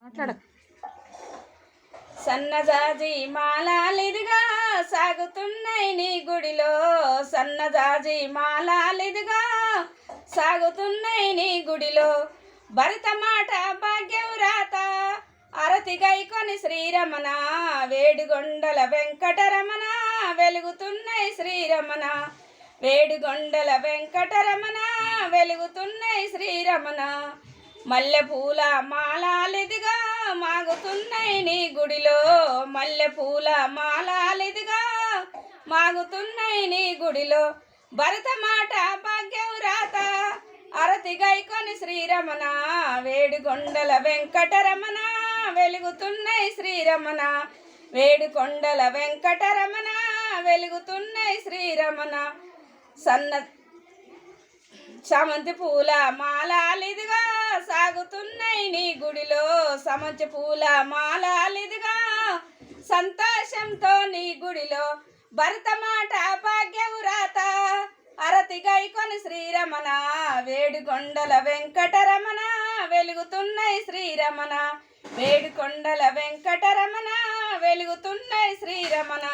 మాట్లాడ సన్నజాజి మాలాలిదిగా సాగుతున్నాయి నీ గుడిలో, సన్నజాజి మాలాలిదిగా సాగుతున్నాయి నీ గుడిలో. భరత మాట భాగ్యం రాత అరతిగైకొని శ్రీరమణ, వేడుగొండల వెంకటరమణ వెలుగుతున్నాయి శ్రీరమణ, వేడుగొండల వెంకటరమణ వెలుగుతున్నాయి శ్రీరమణ. మల్లెపూల మాలాలిదిగా మాగుతున్నాయి నీ గుడిలో, మల్లెపూల మాలాలిదిగా మాగుతున్నాయి నీ గుడిలో. భరత మాట భాగ్యం రాత అరతిగైకొని శ్రీరమణ, వేడుకొండల వెంకటరమణ వెలుగుతున్నాయి శ్రీరమణ, వేడుకొండల వెంకటరమణ వెలుగుతున్నాయి శ్రీరమణ. చామంతి పూల మాలాలిదిగా సాగుతున్నాయి నీ గుడిలో, చామంతి పూల మాలాలిదిగా సంతోషంతో నీ గుడిలో. భరత మాట భాగ్యం రాత అరతిగైకొని శ్రీరమణ, వేడుకొండల వెంకటరమణ వెలుగుతున్నాయి శ్రీరమణ, వేడుకొండల వెంకటరమణ వెలుగుతున్నాయి శ్రీరమణ.